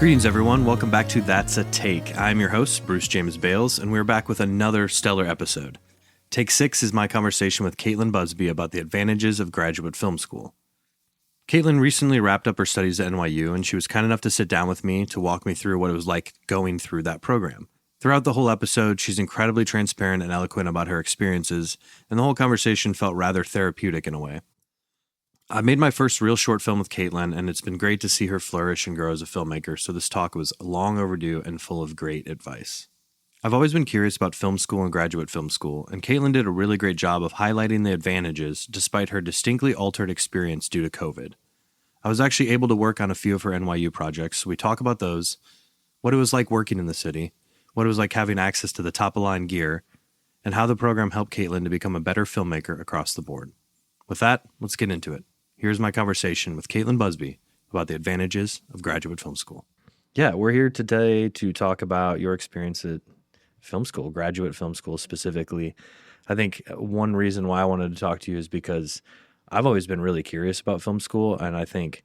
Greetings, everyone. Welcome back to That's a Take. I'm your host, Bruce James Bales, and we're back with another stellar episode. Take 6 is my conversation with Kaitlyn Busbee about the advantages of graduate film school. Kaitlyn recently wrapped up her studies at NYU, and she was kind enough to sit down with me to walk me through what it was like going through that program. Throughout the whole episode, she's incredibly transparent and eloquent about her experiences, and the whole conversation felt rather therapeutic in a way. I made my first real short film with Kaitlyn, and it's been great to see her flourish and grow as a filmmaker, so this talk was long overdue and full of great advice. I've always been curious about film school and graduate film school, and Kaitlyn did a really great job of highlighting the advantages despite her distinctly altered experience due to COVID. I was actually able to work on a few of her NYU projects, so we talk about those, what it was like working in the city, what it was like having access to the top-of-line gear, and how the program helped Kaitlyn to become a better filmmaker across the board. With that, let's get into it. Here's my conversation with Kaitlyn Busbee about the advantages of graduate film school. Yeah, we're here today to talk about your experience at film school, graduate film school specifically. I think one reason why I wanted to talk to you is because I've always been really curious about film school, and I think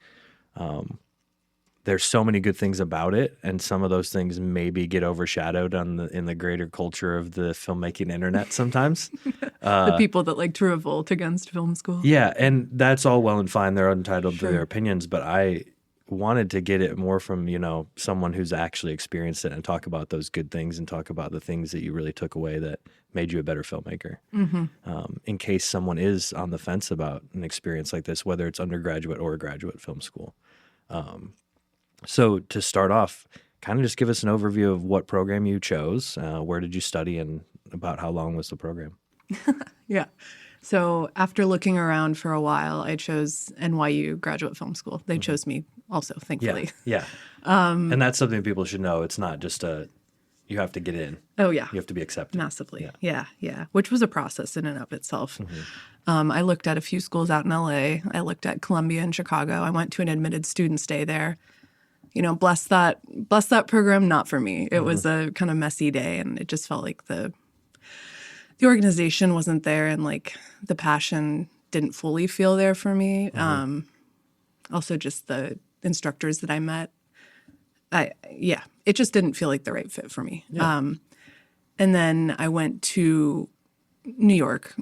there's so many good things about it, and some of those things maybe get overshadowed in the greater culture of the filmmaking internet sometimes. The people that like to revolt against film school. Yeah, and that's all well and fine. They're entitled Sure. to their opinions, but I wanted to get it more from, someone who's actually experienced it and talk about those good things and talk about the things that you really took away that made you a better filmmaker. Mm-hmm. In case someone is on the fence about an experience like this, whether it's undergraduate or graduate film school. So to start off, kind of just give us an overview of what program you chose, where did you study, and about how long was the program? Yeah. So after looking around for a while, I chose NYU Graduate Film School. They chose me also, thankfully. Yeah. And that's something people should know. It's not just you have to get in. Oh, yeah. You have to be accepted. Massively. Yeah. Which was a process in and of itself. Mm-hmm. I looked at a few schools out in LA. I looked at Columbia and Chicago. I went to an admitted student stay there. Bless that program, not for me. It was a kind of messy day, and it just felt like the organization wasn't there, and like the passion didn't fully feel there for me. Also, just the instructors that I met, it just didn't feel like the right fit for me. Yeah. And then I went to New York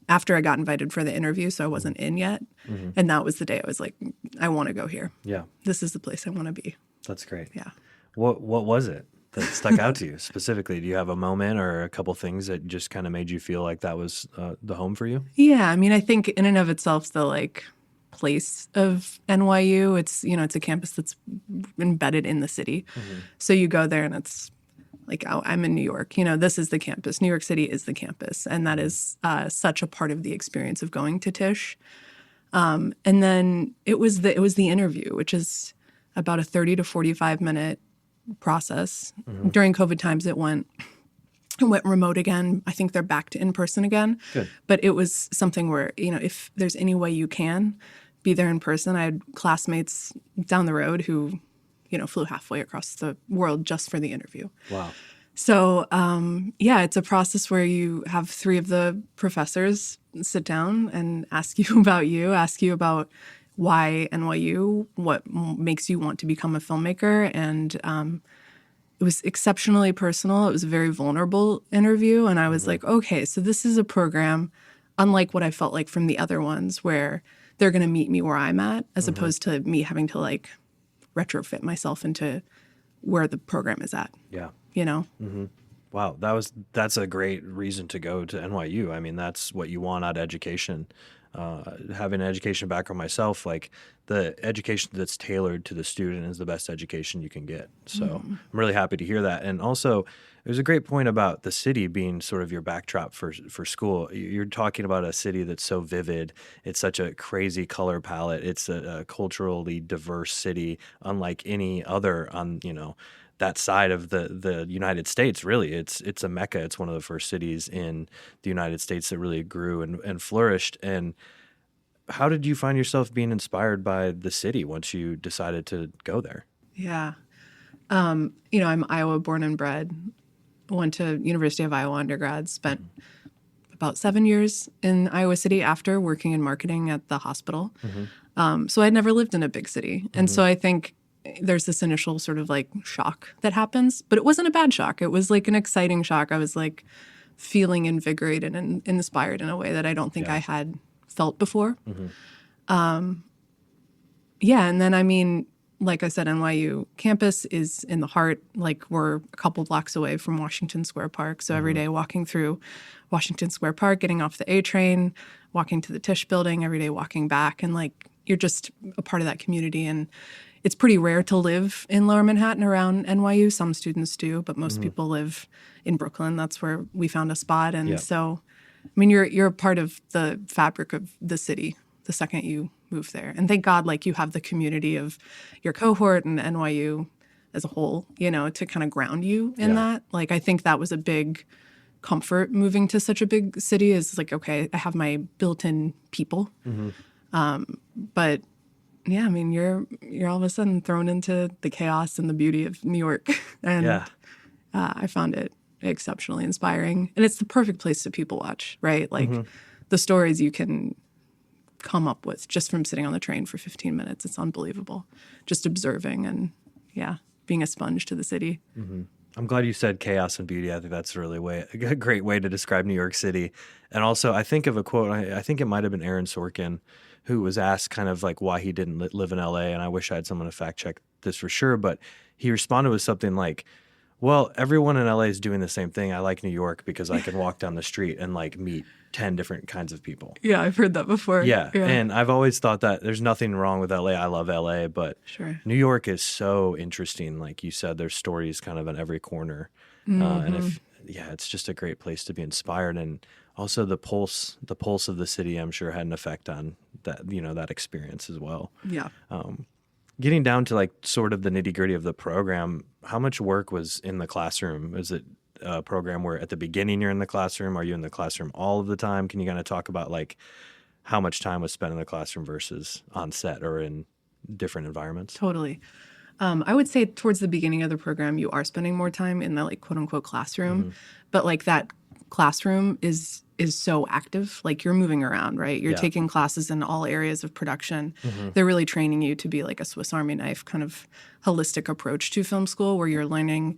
after I got invited for the interview, so I wasn't in yet. Mm-hmm. And that was the day I was like, I want to go here. Yeah. This is the place I want to be. That's great. Yeah. What was it that stuck out to you specifically? Do you have a moment or a couple things that just kind of made you feel like that was the home for you? Yeah. I mean, I think in and of itself, the like place of NYU, it's a campus that's embedded in the city. Mm-hmm. So you go there and it's like, oh, I'm in New York. This is the campus. New York City is the campus. And that is such a part of the experience of going to Tisch. And then it was the interview, which is about a 30 to 45 minute process. Mm-hmm. During COVID times, it went remote again. I think they're back to in-person again. Good. But it was something where, if there's any way you can be there in person. I had classmates down the road who, flew halfway across the world just for the interview. Wow. So, it's a process where you have 3 of the professors sit down and ask you about why NYU, what makes you want to become a filmmaker. And it was exceptionally personal. It was a very vulnerable interview. And I was like, okay, so this is a program, unlike what I felt like from the other ones, where they're going to meet me where I'm at, as opposed to me having to like retrofit myself into where the program is at. Yeah. Mm-hmm. Wow. That's a great reason to go to NYU. I mean, that's what you want out of education. Having an education background myself, like the education that's tailored to the student is the best education you can get. So I'm really happy to hear that. And also, there's a great point about the city being sort of your backdrop for school. You're talking about a city that's so vivid. It's such a crazy color palette. It's a culturally diverse city, unlike any other on, that side of the United States. Really, it's a mecca. It's one of the first cities in the United States that really grew and flourished. And how did you find yourself being inspired by the city once you decided to go there? Yeah. I'm Iowa born and bred. Went to University of Iowa undergrad, spent about 7 years in Iowa City after working in marketing at the hospital. So I'd never lived in a big city. And so I think there's this initial sort of like shock that happens, but it wasn't a bad shock. It was like an exciting shock. I was like feeling invigorated and inspired in a way that I don't think I had felt before. Yeah. And then, I mean, like I said, NYU campus is in the heart. Like, we're a couple blocks away from Washington Square Park. So every day walking through Washington Square Park, getting off the A train, walking to the Tisch building, every day walking back. And like, you're just a part of that community. And it's pretty rare to live in Lower Manhattan around NYU. Some students do, but most people live in Brooklyn. That's where we found a spot. And so, I mean, you're a part of the fabric of the city the second you move there. And thank God, like, you have the community of your cohort and NYU as a whole, you know, to kind of ground you in that. Like, I think that was a big comfort moving to such a big city, is like, okay, I have my built-in people. But yeah, I mean, you're all of a sudden thrown into the chaos and the beauty of New York. And I found it exceptionally inspiring. And it's the perfect place to people watch, right? Like, the stories you can come up with just from sitting on the train for 15 minutes. It's unbelievable. Just observing and, being a sponge to the city. I'm glad you said chaos and beauty. I think that's really a great way to describe New York City. And also, I think of a quote, I think it might have been Aaron Sorkin, who was asked kind of like why he didn't live in LA. And I wish I had someone to fact check this for sure. But he responded with something like, well, everyone in LA is doing the same thing. I like New York because I can walk down the street and like meet 10 different kinds of people. Yeah, I've heard that before. Yeah. And I've always thought that there's nothing wrong with LA. I love LA, but New York is so interesting. Like you said, there's stories kind of in every corner. And it's just a great place to be inspired. And also the pulse of the city, I'm sure, had an effect on that, you know, that experience as well. Yeah. Getting down to like sort of the nitty gritty of the program, how much work was in the classroom? Is it a program where at the beginning you're in the classroom? Are you in the classroom all of the time? Can you kind of talk about like how much time was spent in the classroom versus on set or in different environments? Totally. I would say towards the beginning of the program, you are spending more time in the like quote unquote classroom, but like that classroom is so active. Like, you're moving around, right? You're taking classes in all areas of production. They're really training you to be like a Swiss Army knife kind of holistic approach to film school, where you're learning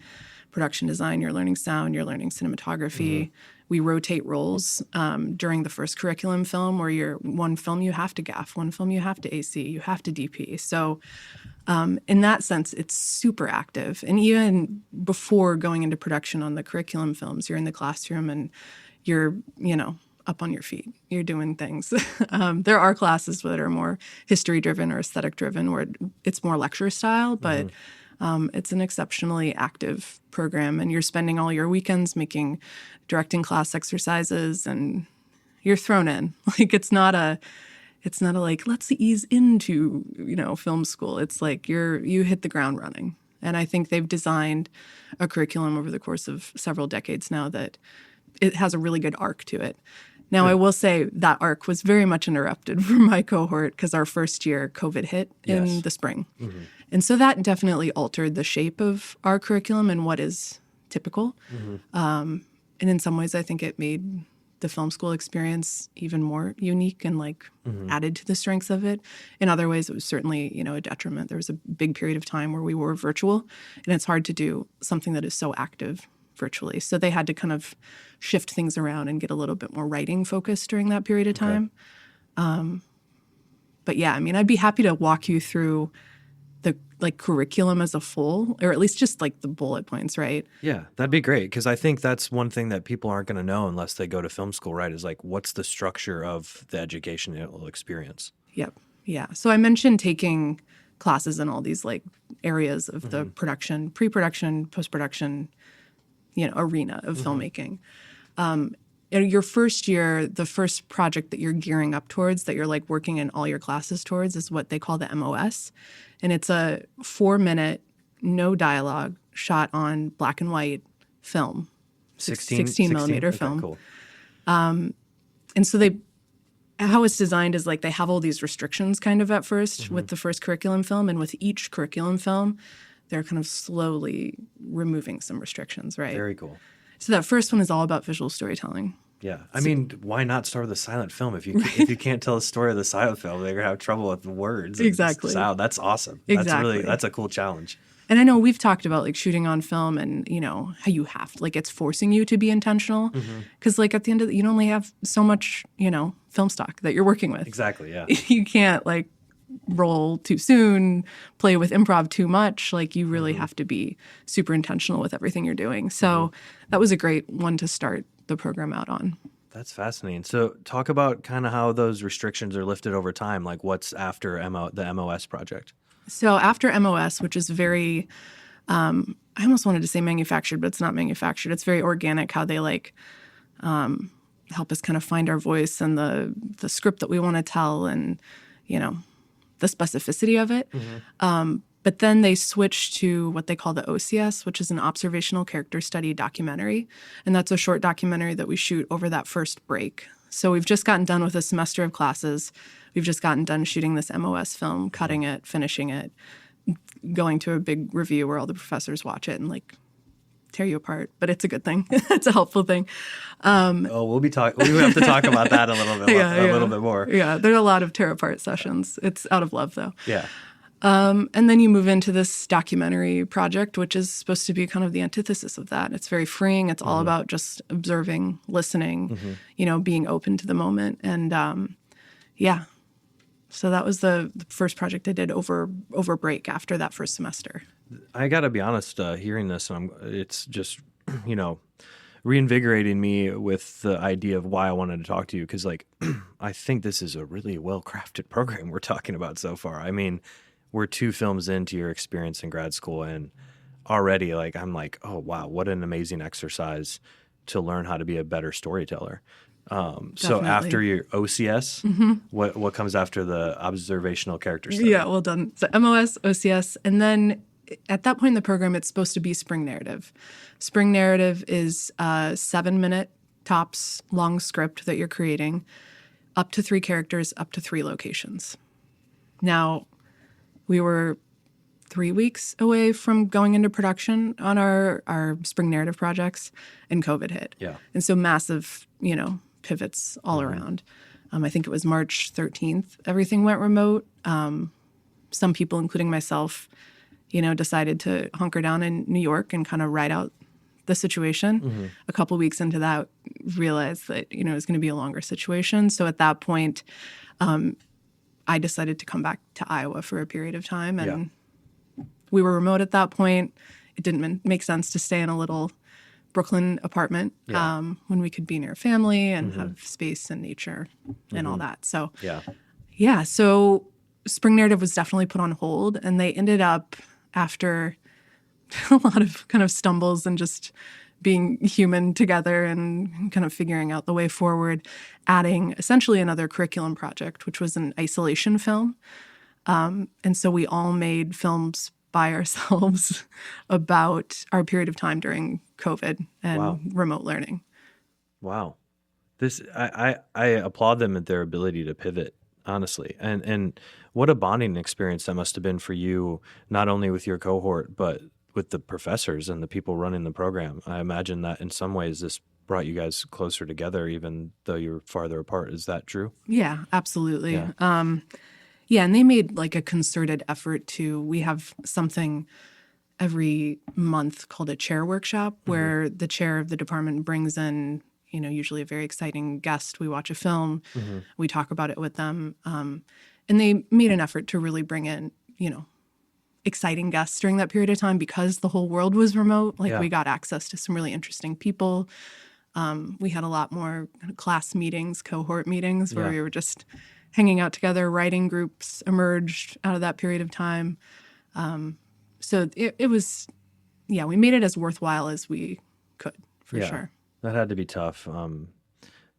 production design, you're learning sound, you're learning cinematography. We rotate roles during the first curriculum film, where one film you have to gaff, one film you have to AC, you have to DP. So in that sense, it's super active. And even before going into production on the curriculum films, you're in the classroom and you're, you know, up on your feet. You're doing things. There are classes that are more history-driven or aesthetic-driven, where it's more lecture style, but it's an exceptionally active program. And you're spending all your weekends directing class exercises, and you're thrown in. Like, it's not a like, let's ease into, you know, film school. It's like you hit the ground running. And I think they've designed a curriculum over the course of several decades now that it has a really good arc to it. Now, I will say that arc was very much interrupted for my cohort because our first year, COVID hit in the spring. And so that definitely altered the shape of our curriculum and what is typical. And in some ways, I think it made the film school experience even more unique and like added to the strengths of it. In other ways, it was certainly, you know, a detriment. There was a big period of time where we were virtual, and it's hard to do something that is so active virtually. So they had to kind of shift things around and get a little bit more writing focused during that period of time. But yeah, I mean, I'd be happy to walk you through the like curriculum as a full, or at least just like the bullet points, right? Yeah, that'd be great, because I think that's one thing that people aren't going to know unless they go to film school, right? Is like, what's the structure of the educational experience? Yep. Yeah. So I mentioned taking classes in all these like areas of the production, pre-production, post-production, you know, arena of filmmaking. In your first year, the first project that you're gearing up towards, that you're like working in all your classes towards, is what they call the MOS. And it's a 4-minute, no dialogue, shot on black and white film, 16 millimeter film. Cool. And so how it's designed is like they have all these restrictions kind of at first with the first curriculum film, and with each curriculum film, they're kind of slowly removing some restrictions, right? Very cool. So that first one is all about visual storytelling. Yeah. I mean, why not start with a silent film? If you can't tell the story of the silent film, they're going to have trouble with the words and Exactly. sound. That's awesome. Exactly. That's a cool challenge. And I know we've talked about like shooting on film and, you know, how you have to, like, it's forcing you to be intentional. Because like at the end of you only have so much, you know, film stock that you're working with. Exactly. Yeah. You can't like roll too soon, play with improv too much. Like you really have to be super intentional with everything you're doing. So that was a great one to start the program out on. That's fascinating. So talk about kind of how those restrictions are lifted over time. Like what's after the MOS project? So after MOS, which is very, I almost wanted to say manufactured, but it's not manufactured. It's very organic how they like help us kind of find our voice and the script that we want to tell and, you know, the specificity of it. But then they switched to what they call the OCS, which is an observational character study documentary. And that's a short documentary that we shoot over that first break. So we've just gotten done with a semester of classes. We've just gotten done shooting this MOS film, cutting it, finishing it, going to a big review where all the professors watch it and like tear you apart. But it's a good thing. It's a helpful thing. We have to talk about that a little bit more. Yeah, there are a lot of tear apart sessions. It's out of love though. Yeah. And then you move into this documentary project, which is supposed to be kind of the antithesis of that. It's very freeing. It's all about just observing, listening, you know, being open to the moment. And yeah, so that was the first project I did over break after that first semester. I got to be honest, hearing this, it's just, you know, reinvigorating me with the idea of why I wanted to talk to you. Because, like, I think this is a really well-crafted program we're talking about so far. I mean, we're 2 films into your experience in grad school, and already, like, I'm like, oh, wow, what an amazing exercise to learn how to be a better storyteller. So after your OCS, what comes after the observational character study? Yeah, well done. So MOS, OCS, and then at that point in the program, it's supposed to be spring narrative. Spring narrative is a 7-minute tops long script that you're creating, up to 3 characters, up to 3 locations. Now, we were 3 weeks away from going into production on our spring narrative projects, and COVID hit. Yeah. And so massive, you know, pivots all around. I think it was March 13th. Everything went remote. Some people, including myself, you know, decided to hunker down in New York and kind of ride out the situation. A couple weeks into that, realized that, you know, it was going to be a longer situation. So at that point, I decided to come back to Iowa for a period of time. And we were remote at that point. It didn't make sense to stay in a little Brooklyn apartment when we could be near family and have space and nature and all that. So, so spring narrative was definitely put on hold. And they ended up, after a lot of kind of stumbles and just being human together and kind of figuring out the way forward, adding essentially another curriculum project, which was an isolation film. And so we all made films by ourselves about our period of time during COVID and remote learning. Wow. I applaud them at their ability to pivot, honestly. And what a bonding experience that must have been for you, not only with your cohort, but with the professors and the people running the program. I imagine that in some ways this brought you guys closer together, even though you're farther apart. Is that true? Yeah, absolutely. Yeah. And they made like a concerted effort we have something every month called a chair workshop where the chair of the department brings in, you know, usually a very exciting guest. We watch a film, we talk about it with them. And they made an effort to really bring in, you know, exciting guests during that period of time because the whole world was remote. Like we got access to some really interesting people. We had a lot more class meetings, cohort meetings where we were just hanging out together. Writing groups emerged out of that period of time. So it was, we made it as worthwhile as we could, for sure. That had to be tough.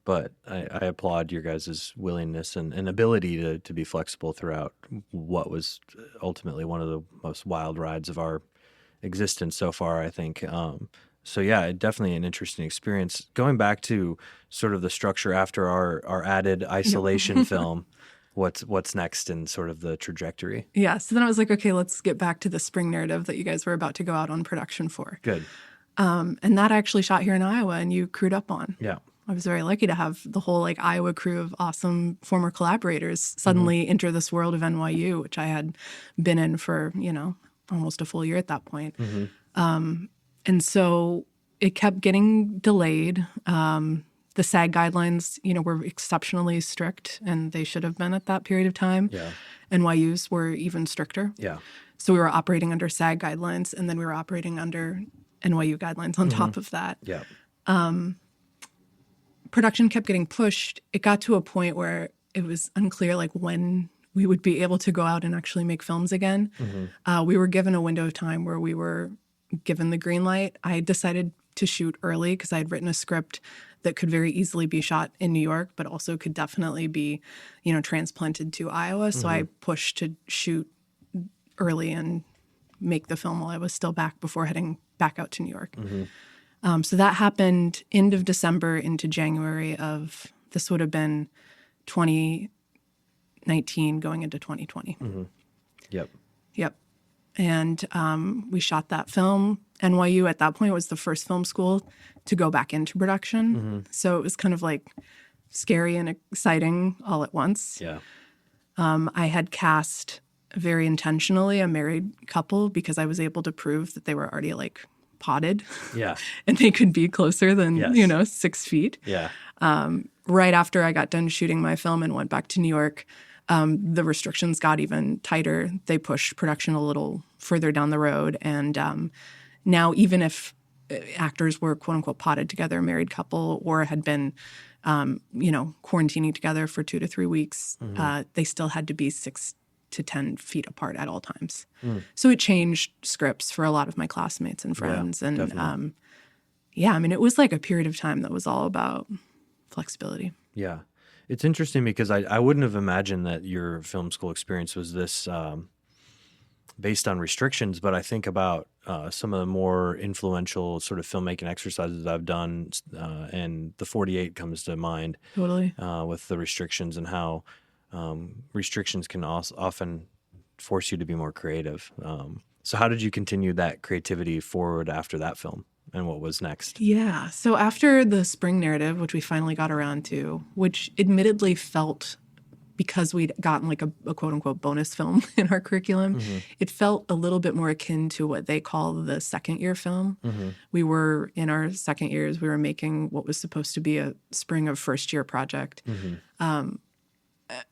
But I applaud your guys' willingness and ability to be flexible throughout what was ultimately one of the most wild rides of our existence so far, I think. So yeah, definitely an interesting experience. Going back to sort of the structure after our added isolation film, what's next in sort of the trajectory? Yeah, so then I was like, okay, let's get back to the spring narrative that you guys were about to go out on production for. Good. And that I actually shot here in Iowa and you crewed up on. Yeah. I was very lucky to have the whole like Iowa crew of awesome former collaborators suddenly enter this world of NYU, which I had been in for, almost a full year at that point. And so it kept getting delayed. The SAG guidelines, were exceptionally strict, and they should have been at that period of time. Yeah. NYU's were even stricter. Yeah. So we were operating under SAG guidelines, and then we were operating under NYU guidelines on top of that. Yeah. Production kept getting pushed. It got to a point where it was unclear like when we would be able to go out and actually make films again. We were given a window of time where we were given the green light. I decided to shoot early because I had written a script that could very easily be shot in New York, but also could definitely be, transplanted to Iowa. So I pushed to shoot early and make the film while I was still back before heading back out to New York. So that happened end of December into January of, this would have been 2019 going into 2020. Yep. Yep. And we shot that film. NYU at that point was the first film school to go back into production. So it was kind of like scary and exciting all at once. Yeah. I had cast very intentionally a married couple because I was able to prove that they were already like potted. Yeah. And they could be closer than, Yes. 6 feet. Yeah. Right after I got done shooting my film and went back to New York, the restrictions got even tighter. They pushed production a little further down the road. And now even if actors were quote unquote potted together, a married couple, or had been, quarantining together for 2 to 3 weeks, they still had to be 6 to 10 feet apart at all times. So it changed scripts for a lot of my classmates and friends. Yeah, and definitely. it was like a period of time that was all about flexibility. Yeah. It's interesting because I wouldn't have imagined that your film school experience was this based on restrictions, but I think about some of the more influential sort of filmmaking exercises I've done, and the 48 comes to mind. Totally. With the restrictions and how restrictions can also often force you to be more creative. So how did you continue that creativity forward after that film? And what was next? Yeah. So after the spring narrative, which we finally got around to, which admittedly felt, because we'd gotten like a quote unquote bonus film in our curriculum, it felt a little bit more akin to what they call the second year film. We were in our second years, we were making what was supposed to be a spring of first year project.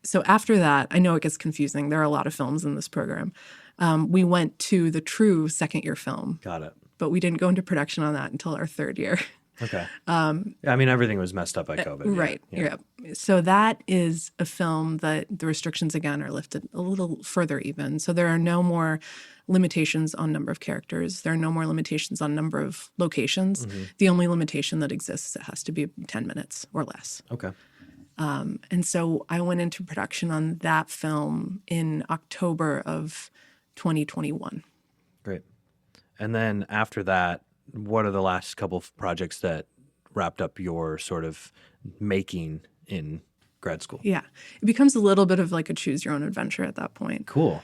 So after that, I know it gets confusing. There are a lot of films in this program. We went to the true second year film. Got it. But we didn't go into production on that until our third year. Okay. I mean, everything was messed up by COVID. Right. Yeah. So that is a film that the restrictions, again, are lifted a little further even. So there are no more limitations on number of characters. There are no more limitations on number of locations. The only limitation that exists is it has to be 10 minutes or less. Okay. And so I went into production on that film in October of 2021. Great. And then after that, what are the last couple of projects that wrapped up your sort of making in grad school? Yeah. It becomes a little bit of like a choose your own adventure at that point. Cool.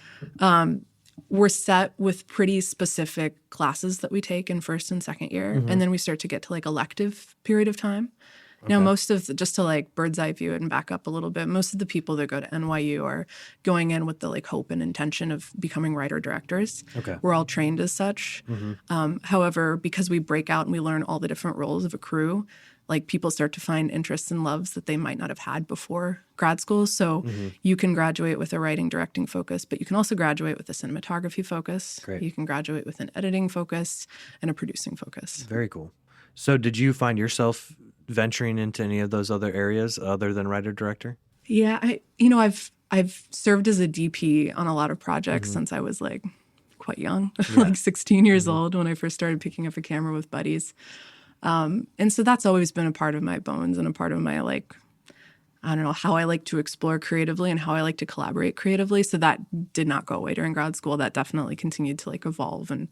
We're set with pretty specific classes that we take in first and second year. And then we start to get to like elective period of time. Now, most of just to like bird's eye view it and back up a little bit, most of the people that go to NYU are going in with the like hope and intention of becoming writer directors. Okay. We're all trained as such. However, because we break out and we learn all the different roles of a crew, like people start to find interests and loves that they might not have had before grad school. So you can graduate with a writing, directing focus, but you can also graduate with a cinematography focus. Great. You can graduate with an editing focus and a producing focus. Very cool. So did you find yourself venturing into any of those other areas other than writer director? Yeah, I've served as a DP on a lot of projects since I was like quite young, like 16 years old when I first started picking up a camera with buddies. And so that's always been a part of my bones and a part of my like, I don't know, how I like to explore creatively and how I like to collaborate creatively. So that did not go away during grad school. That definitely continued to like evolve and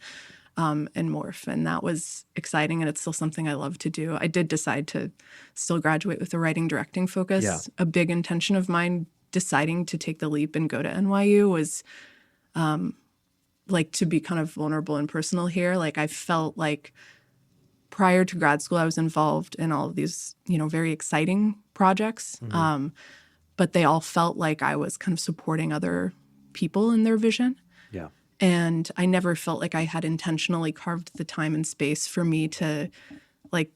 morph. And that was exciting. And it's still something I love to do. I did decide to still graduate with a writing directing focus. Yeah. A big intention of mine deciding to take the leap and go to NYU was like to be kind of vulnerable and personal here. Like I felt like prior to grad school, I was involved in all of these, very exciting projects. But they all felt like I was kind of supporting other people in their vision. Yeah. And I never felt like I had intentionally carved the time and space for me to like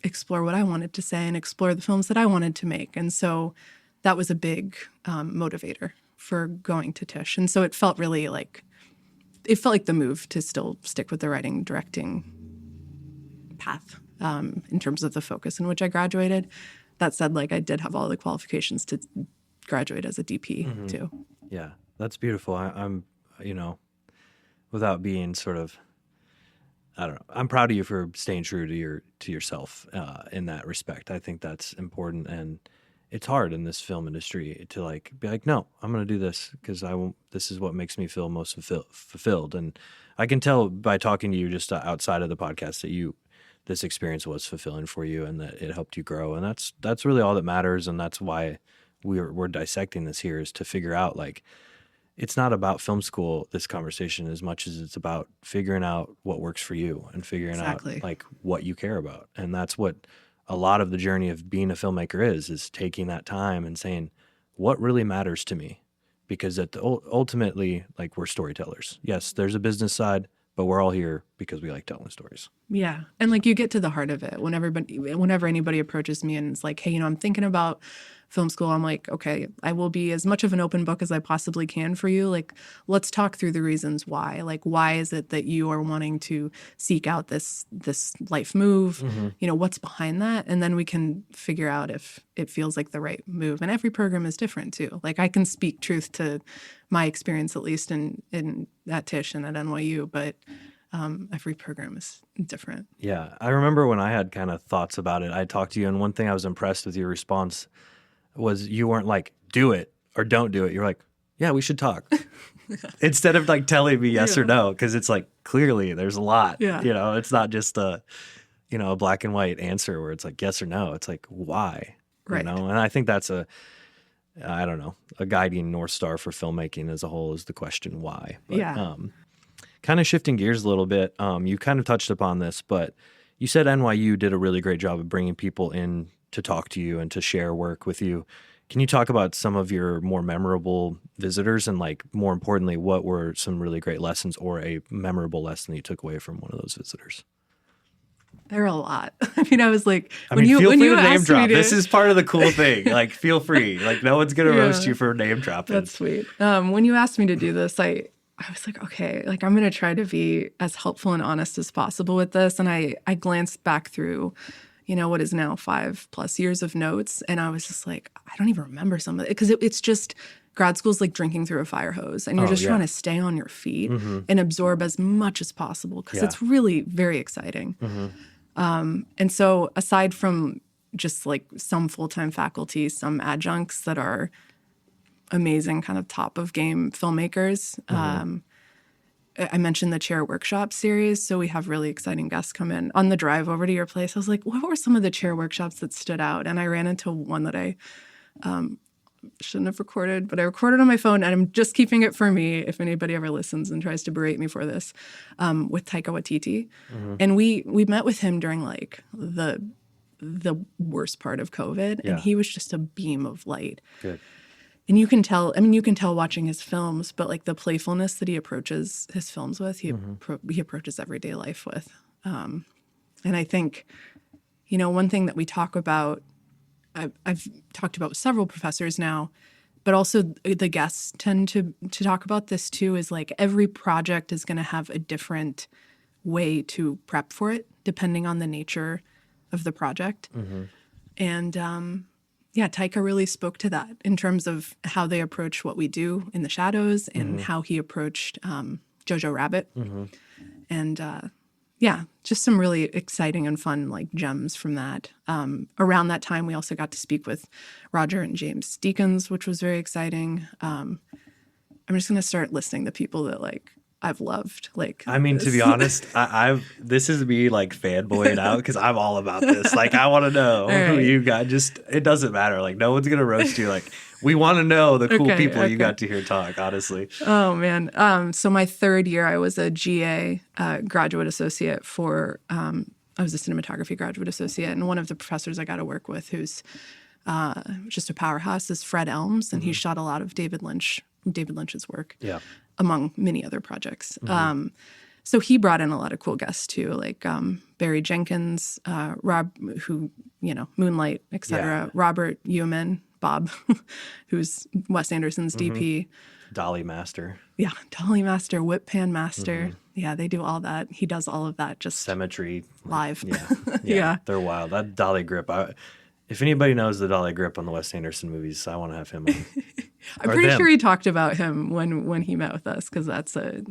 explore what I wanted to say and explore the films that I wanted to make. And so that was a big motivator for going to Tisch. And so it felt really like the move to still stick with the writing, directing path in terms of the focus in which I graduated. That said, like I did have all the qualifications to graduate as a DP too. Yeah, that's beautiful. I'm, without being sort of, I don't know. I'm proud of you for staying true to yourself in that respect. I think that's important, and it's hard in this film industry to like be like, no, I'm going to do this because this is what makes me feel most fulfilled. And I can tell by talking to you just outside of the podcast that this experience was fulfilling for you and that it helped you grow. And that's really all that matters. And that's why we're dissecting this here, is to figure out like, it's not about film school, this conversation, as much as it's about figuring out what works for you and figuring out like what you care about. And that's what a lot of the journey of being a filmmaker is taking that time and saying, what really matters to me? Because ultimately, like, we're storytellers. Yes, there's a business side, but we're all here because we like telling stories. Yeah. And like you get to the heart of it whenever anybody approaches me and is like, hey, I'm thinking about film school. I'm like, okay, I will be as much of an open book as I possibly can for you. Like, let's talk through the reasons why. Like, why is it that you are wanting to seek out this life move? What's behind that? And then we can figure out if it feels like the right move. And every program is different too. Like, I can speak truth to my experience, at least in at Tisch and at NYU, but every program is different. Yeah. I remember when I had kind of thoughts about it, I talked to you, and one thing I was impressed with your response was you weren't like, do it or don't do it. You're like, yeah, we should talk. Instead of like telling me yes or no, because it's like, clearly there's a lot. Yeah. It's not just a black and white answer where it's like yes or no. It's like, why? Right. And I think that's a guiding North Star for filmmaking as a whole, is the question why. But, kind of shifting gears a little bit, you kind of touched upon this, but you said NYU did a really great job of bringing people in to talk to you and to share work with you. Can you talk about some of your more memorable visitors, and like, more importantly, what were some really great lessons or a memorable lesson that you took away from one of those visitors? There are a lot. I mean, I was like, feel free to name drop. This is part of the cool thing. Like, feel free. Like, no one's going to roast you for name dropping. That's sweet. When you asked me to do this, I was like, okay, like, I'm going to try to be as helpful and honest as possible with this. And I glanced back through, what is now 5+ years of notes. And I was just like, I don't even remember some of it, because it's just, grad school's like drinking through a fire hose, and you're trying to stay on your feet and absorb as much as possible, because it's really very exciting. And so aside from just like some full-time faculty, some adjuncts that are amazing, kind of top of game filmmakers, I mentioned the chair workshop series. So we have really exciting guests come in. On the drive over to your place, I was like, what were some of the chair workshops that stood out? And I ran into one that I shouldn't have recorded, but I recorded on my phone, and I'm just keeping it for me if anybody ever listens and tries to berate me for this, with Taika Waititi. And we met with him during like the worst part of COVID, and he was just a beam of light. Good. And you can tell watching his films, but like the playfulness that he approaches his films with, he approaches everyday life with. And I think, one thing that we talk about, I've talked about with several professors now, but also the guests tend to talk about this too, is like every project is going to have a different way to prep for it, depending on the nature of the project. And Taika really spoke to that in terms of how they approach what we do in the shadows, and how he approached Jojo Rabbit. And just some really exciting and fun like gems from that. Around that time, we also got to speak with Roger and James Deakins, which was very exciting. I'm just going to start listing the people that like I've loved. Like, I mean, to be honest, this is me like fanboying out, because I'm all about this. Like, I want to know who you got. Just, it doesn't matter. Like, no one's gonna roast you. Like, we want to know the cool people you got to hear talk. Honestly. Oh man. So my third year, I was a GA, graduate associate for I was a cinematography graduate associate, and one of the professors I got to work with, who's just a powerhouse, is Fred Elms, and he shot a lot of David Lynch's work, among many other projects. So he brought in a lot of cool guests too, like Barry Jenkins, Rob, who, Moonlight, etc. Robert Ewan, Bob, who's Wes Anderson's DP. Dolly Master. Yeah, Dolly Master, Whip Pan Master. Yeah, they do all that. He does all of that just Symmetry. live. Yeah. They're wild. That Dolly grip. If anybody knows the Dolly grip on the Wes Anderson movies, I want to have him on. I'm pretty sure he talked about him when he met with us, because that's a,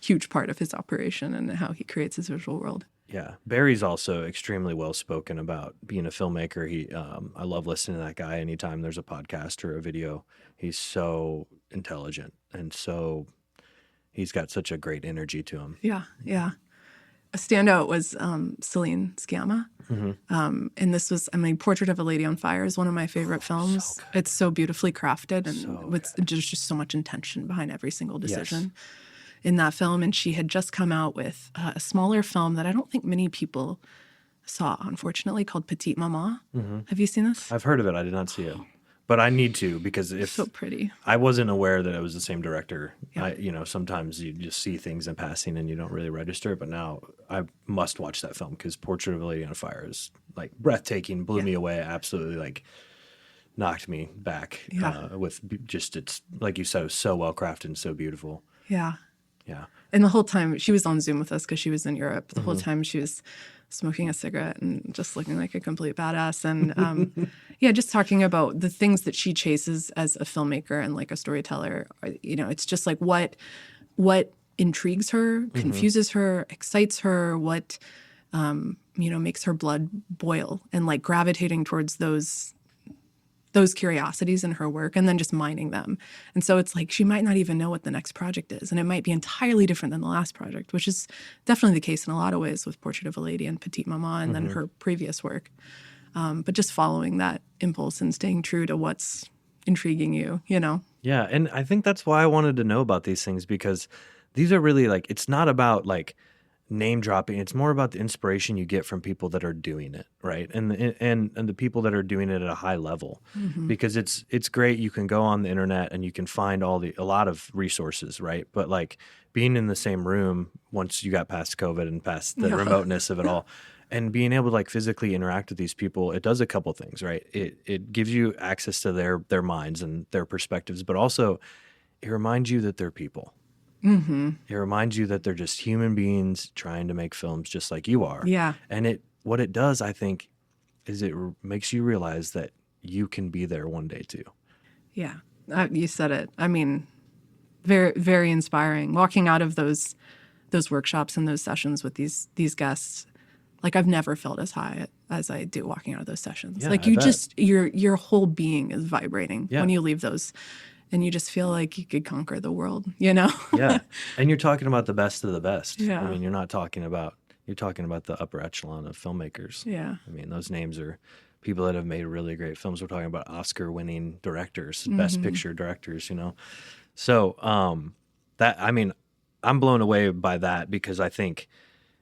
huge part of his operation and how he creates his visual world. Yeah. Barry's also extremely well-spoken about being a filmmaker. I love listening to that guy anytime there's a podcast or a video. He's so intelligent, and he's got such a great energy to him. Yeah, yeah. A standout was Celine Sciamma. And this was, Portrait of a Lady on Fire is one of my favorite films. So it's so beautifully crafted, and there's just so much intention behind every single decision. Yes. In that film. And she had just come out with a smaller film that I don't think many people saw, unfortunately, called Petite Maman. Have you seen this? I've heard of it. I did not see it. But I need to, because if so pretty. I wasn't aware that it was the same director. Yeah. Sometimes you just see things in passing and you don't really register. But now I must watch that film, because Portrait of a Lady on Fire is like breathtaking, blew me away, absolutely like knocked me back with just, it's like you said, it was so well crafted and so beautiful. Yeah. Yeah. And the whole time she was on Zoom with us because she was in Europe. The whole time she was smoking a cigarette and just looking like a complete badass. And just talking about the things that she chases as a filmmaker and like a storyteller. It's just like what intrigues her, confuses her, excites her, what makes her blood boil, and like gravitating towards those curiosities in her work, and then just mining them. And so it's like she might not even know what the next project is, and it might be entirely different than the last project, which is definitely the case in a lot of ways with Portrait of a Lady and Petite Maman and then her previous work. But just following that impulse and staying true to what's intriguing you, Yeah, and I think that's why I wanted to know about these things, because these are really like, it's not about like name dropping. It's more about the inspiration you get from people that are doing it, right? And the people that are doing it at a high level, because it's great. You can go on the internet and you can find a lot of resources, right? But like being in the same room once you got past COVID and past the remoteness of it all, and being able to like physically interact with these people, it does a couple things, right? It gives you access to their minds and their perspectives, but also it reminds you that they're people. It reminds you that they're just human beings trying to make films just like you are. Yeah. And what it does, I think, is it makes you realize that you can be there one day too. Yeah. You said it. Very, very inspiring. Walking out of those workshops and those sessions with these guests, like I've never felt as high as I do walking out of those sessions. Yeah, like your whole being is vibrating when you leave those. And you just feel like you could conquer the world, Yeah. And you're talking about the best of the best. Yeah. You're talking about the upper echelon of filmmakers. Yeah. Those names are people that have made really great films. We're talking about Oscar-winning directors, best picture directors, So I'm blown away by that, because I think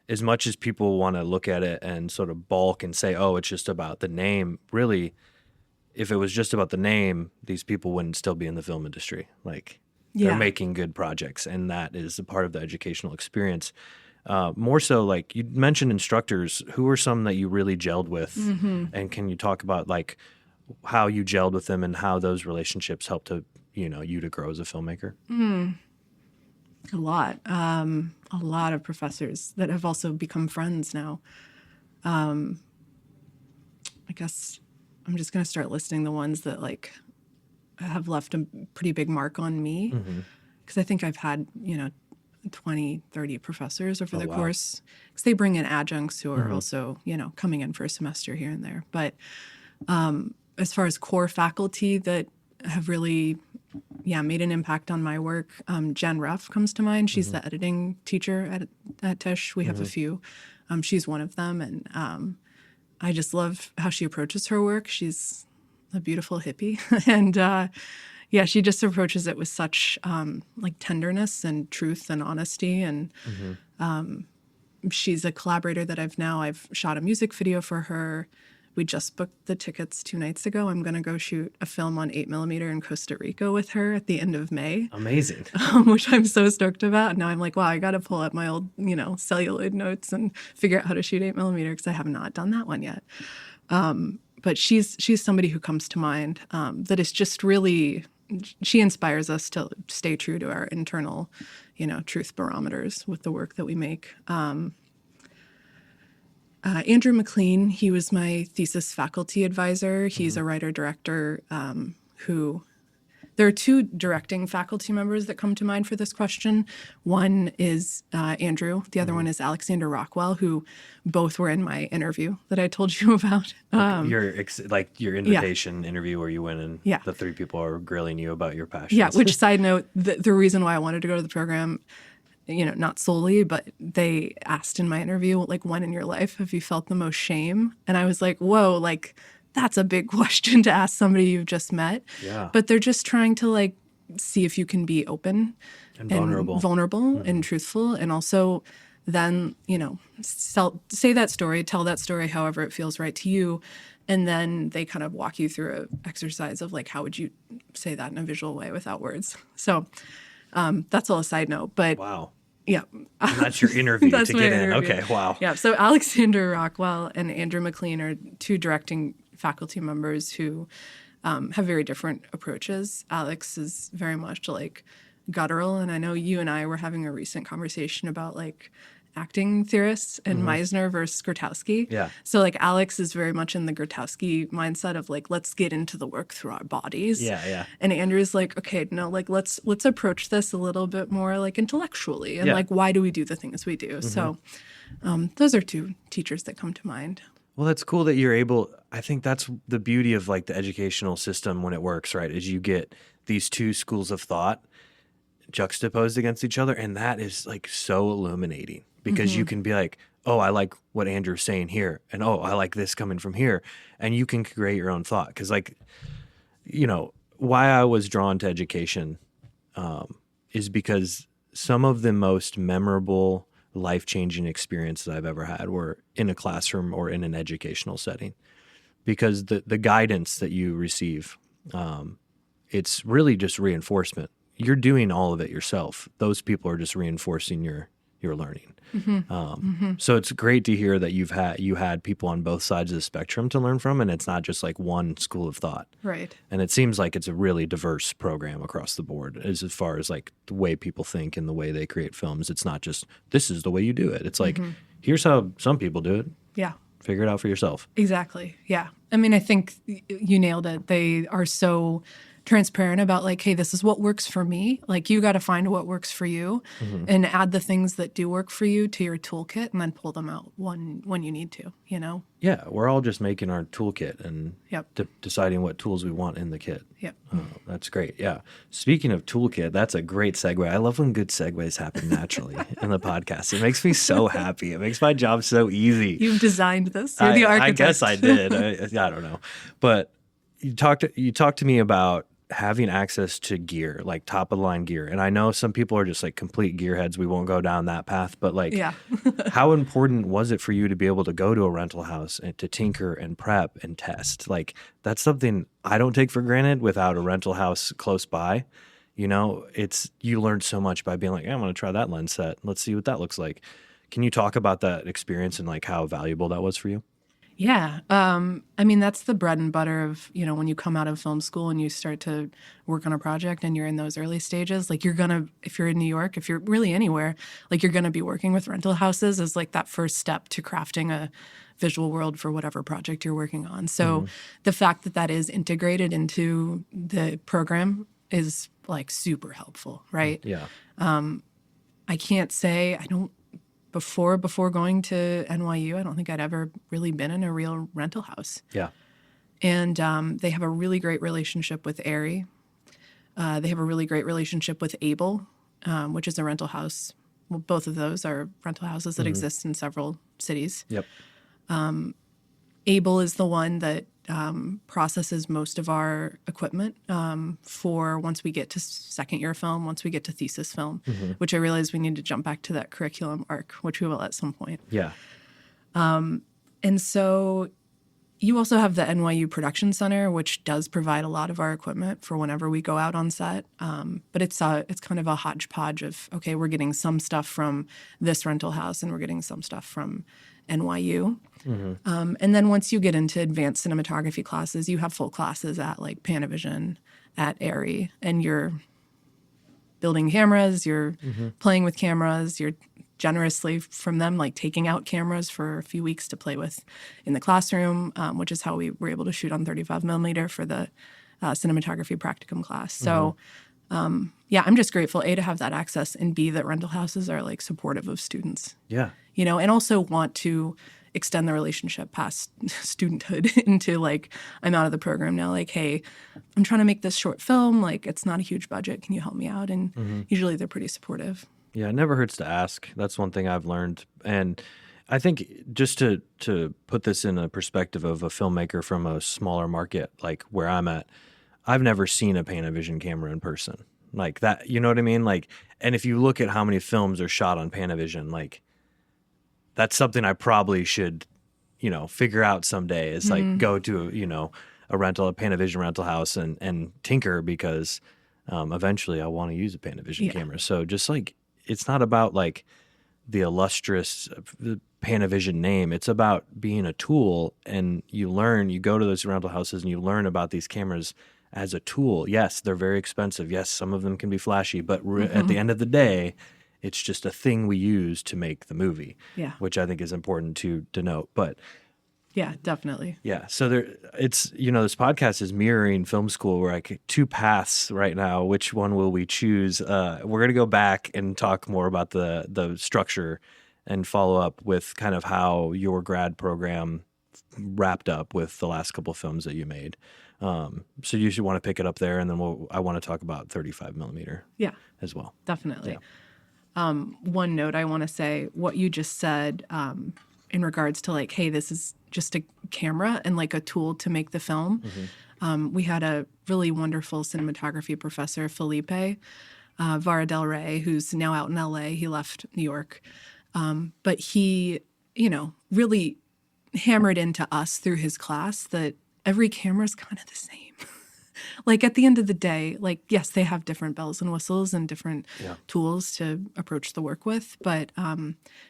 as much as people want to look at it and sort of balk and say, oh, it's just about the name, really, if it was just about the name, these people wouldn't still be in the film industry. Like, they're making good projects, and that is a part of the educational experience. More so, like you mentioned instructors, who are some that you really gelled with? And can you talk about like how you gelled with them and how those relationships helped to, you to grow as a filmmaker? A lot of professors that have also become friends now. I guess I'm just going to start listing the ones that like have left a pretty big mark on me, because I think I've had 20, 30 professors over the course, because they bring in adjuncts who are also coming in for a semester here and there. But as far as core faculty that have really made an impact on my work, Jen Ruff comes to mind. She's the editing teacher at Tisch. We have a few. She's one of them, and I just love how she approaches her work. She's a beautiful hippie. And she just approaches it with such like tenderness and truth and honesty. And she's a collaborator that I've shot a music video for her. We just booked the tickets 2 nights ago. I'm going to go shoot a film on 8mm in Costa Rica with her at the end of May. Amazing. Which I'm so stoked about. Now I'm like, wow, I got to pull up my old, celluloid notes and figure out how to shoot 8mm because I have not done that one yet. But she's somebody who comes to mind that is just really, she inspires us to stay true to our internal, truth barometers with the work that we make. Andrew McLean, he was my thesis faculty advisor. He's a writer-director who... There are 2 directing faculty members that come to mind for this question. One is Andrew. The other one is Alexander Rockwell, who both were in my interview that I told you about. Your invitation interview where you went and the 3 people are grilling you about your passions. Yeah, which, side note, the reason why I wanted to go to the program, not solely, but they asked in my interview, like, when in your life have you felt the most shame? And I was like, whoa, like, that's a big question to ask somebody you've just met. Yeah. But they're just trying to, like, see if you can be open and vulnerable and truthful. And also then, say that story, tell that story however it feels right to you. And then they kind of walk you through an exercise of, like, how would you say that in a visual way without words? So that's all a side note. But wow. Yeah. And that's your interview that's to get in. Interview. Okay, wow. Yeah, so Alexander Rockwell and Andrew McLean are 2 directing faculty members who have very different approaches. Alex is very much like guttural, and I know you and I were having a recent conversation about, like, acting theorists and Meisner versus Grotowski. Yeah. So, like, Alex is very much in the Grotowski mindset of, like, let's get into the work through our bodies. Yeah, yeah. And Andrew's like, okay, no, like, let's approach this a little bit more, like, intellectually. And, like, why do we do the things we do? So those are 2 teachers that come to mind. Well, that's cool that you're able, I think that's the beauty of, like, the educational system when it works, right, is you get these 2 schools of thought juxtaposed against each other. And that is, like, so illuminating. Because you can be like, oh, I like what Andrew's saying here. And, oh, I like this coming from here. And you can create your own thought. Because, like, why I was drawn to education is because some of the most memorable, life-changing experiences I've ever had were in a classroom or in an educational setting. Because the guidance that you receive, it's really just reinforcement. You're doing all of it yourself. Those people are just reinforcing your learning. So it's great to hear that you had people on both sides of the spectrum to learn from, and it's not just like one school of thought. Right. And it seems like it's a really diverse program across the board as far as, like, the way people think and the way they create films. It's not just, this is the way you do it. It's like, here's how some people do it. Yeah. Figure it out for yourself. Exactly. Yeah. I mean, I think you nailed it. They are so transparent about, like, hey, this is what works for me. Like, you got to find what works for you and add the things that do work for you to your toolkit and then pull them out when you need to, Yeah, we're all just making our toolkit and deciding what tools we want in the kit. Yep. That's great. Yeah. Speaking of toolkit, that's a great segue. I love when good segues happen naturally in the podcast. It makes me so happy. It makes my job so easy. You've designed this. You're the architect. I guess I did. I don't know. But you talked to me about having access to gear, like top of the line gear. And I know some people are just, like, complete gearheads. We won't go down that path, but, like, how important was it for you to be able to go to a rental house and to tinker and prep and test? Like, that's something I don't take for granted without a rental house close by. You learn so much by being like, I'm going to try that lens set. Let's see what that looks like. Can you talk about that experience and, like, how valuable that was for you? Yeah. I mean, that's the bread and butter of, when you come out of film school and you start to work on a project and you're in those early stages, like, if you're in New York, if you're really anywhere, like, you're going to be working with rental houses as, like, that first step to crafting a visual world for whatever project you're working on. So the fact that is integrated into the program is, like, super helpful, right? Yeah. I can't say, Before going to NYU, I don't think I'd ever really been in a real rental house. Yeah. And they have a really great relationship with Aerie. They have a really great relationship with Able, which is a rental house. Well, both of those are rental houses that exist in several cities. Yep. Able is the one that processes most of our equipment for once we get to second year film, once we get to thesis film, which I realize we need to jump back to that curriculum arc, which we will at some point. Yeah. And so you also have the NYU Production Center, which does provide a lot of our equipment for whenever we go out on set. But it's kind of a hodgepodge of, okay, we're getting some stuff from this rental house and we're getting some stuff from NYU. And then once you get into advanced cinematography classes, you have full classes at like Panavision, at ARRI, and you're building cameras, you're playing with cameras, you're generously from them, like taking out cameras for a few weeks to play with in the classroom, which is how we were able to shoot on 35 millimeter for the cinematography practicum class. So, yeah, I'm just grateful, A, to have that access, and B, that rental houses are like supportive of students. Yeah. You know, and also want to extend the relationship past studenthood into like, I'm out of the program now. Like, hey, I'm trying to make this short film. Like, it's not a huge budget. Can you help me out? And usually they're pretty supportive. Yeah, it never hurts to ask. That's one thing I've learned. And I think just to put this in a perspective of a filmmaker from a smaller market, like where I'm at, I've never seen a Panavision camera in person. Like that, you know what I mean? Like, and if you look at how many films are shot on Panavision, like that's something I probably should, figure out someday is like go to, a Panavision rental house and tinker because eventually I want to use a Panavision camera. So just like, it's not about like the illustrious Panavision name. It's about being a tool, and you go to those rental houses and you learn about these cameras as a tool. Yes, they're very expensive. Yes, some of them can be flashy, but at the end of the day, it's just a thing we use to make the movie, which I think is important to note. But yeah, definitely. Yeah. So this podcast is mirroring film school. We're like two paths right now. Which one will we choose? We're going to go back and talk more about the structure and follow up with kind of how your grad program wrapped up with the last couple of films that you made. So you should want to pick it up there. And then I want to talk about 35 millimeter as well. Definitely. Yeah. One note I want to say, what you just said in regards to like, hey, this is just a camera and like a tool to make the film. We had a really wonderful cinematography professor, Felipe Vara Del Rey, who's now out in LA. He left New York. But he, really hammered into us through his class that every camera is kind of the same. Like at the end of the day, like, yes, they have different bells and whistles and different tools to approach the work with, but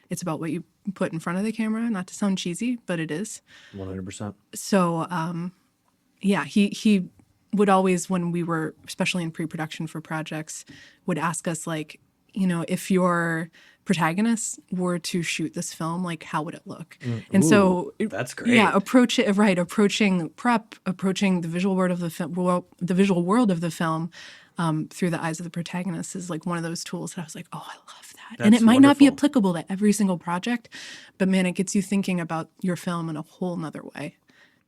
it's about what you put in front of the camera, not to sound cheesy, but it is. 100%. So, he would always, when we were, especially in pre-production for projects, would ask us like, if your protagonist were to shoot this film, like how would it look? And so that's great. Yeah, approaching prep, approaching the visual world of the film, the visual world of the film through the eyes of the protagonist is like one of those tools that I was like, oh, I love that. That's and it might wonderful. not be applicable to every single project, but man, it gets you thinking about your film in a whole nother way.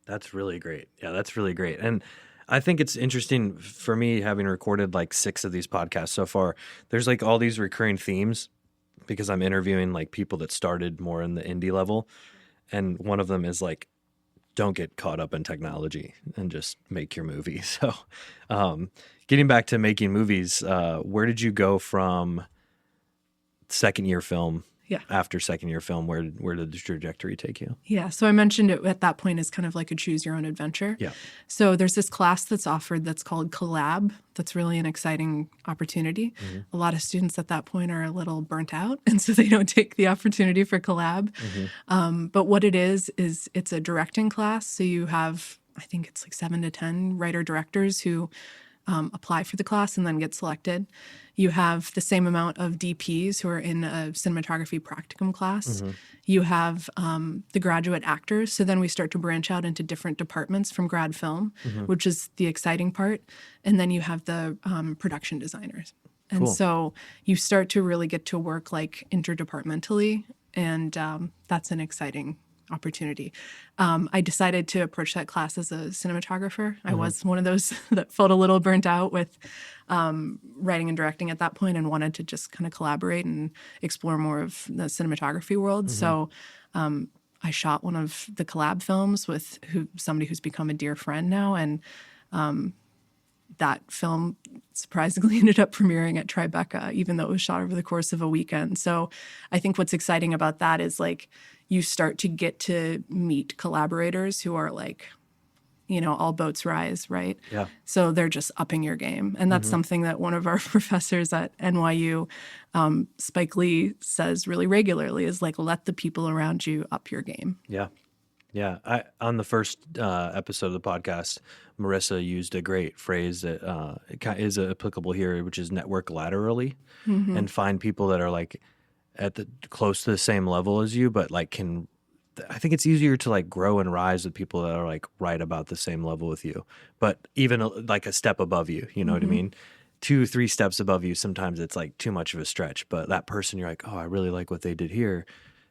That's really great. Yeah, that's really great. And I think it's interesting for me, having recorded like 6 of these podcasts so far, there's like all these recurring themes because I'm interviewing like people that started more in the indie level. And one of them is like, don't get caught up in technology and just make your movie. So getting back to making movies, where did you go from second year film? After second year film, where did the trajectory take you? Yeah, so I mentioned it at that point as kind of like a choose your own adventure. Yeah. So there's this class that's offered that's called Collab. That's really an exciting opportunity. A lot of students at that point are a little burnt out, and so they don't take the opportunity for Collab. But what it is it's a directing class. So you have, I think it's like 7 to 10 writer-directors who apply for the class and then get selected. You have the same amount of DPs who are in a cinematography practicum class. You have the graduate actors. So then we start to branch out into different departments from grad film, which is the exciting part. And then you have the production designers. And so you start to really get to work like interdepartmentally. And that's an exciting opportunity. I decided to approach that class as a cinematographer. I was one of those that felt a little burnt out with writing and directing at that point and wanted to just kind of collaborate and explore more of the cinematography world. So I shot one of the collab films with somebody who's become a dear friend now. And that film surprisingly ended up premiering at Tribeca, even though it was shot over the course of a weekend. So I think what's exciting about that is like you start to get to meet collaborators who are like, all boats rise, right? Yeah. So they're just upping your game. And that's something that one of our professors at NYU, Spike Lee, says really regularly is like, let the people around you up your game. Yeah. Yeah. On the first episode of the podcast, Marissa used a great phrase that is applicable here, which is network laterally, and find people that are like at the close to the same level as you, but like I think it's easier to like grow and rise with people that are like right about the same level with you, but even like a step above you, you know what I mean? 2-3 steps above you, sometimes it's like too much of a stretch, but that person you're like, oh, I really like what they did here.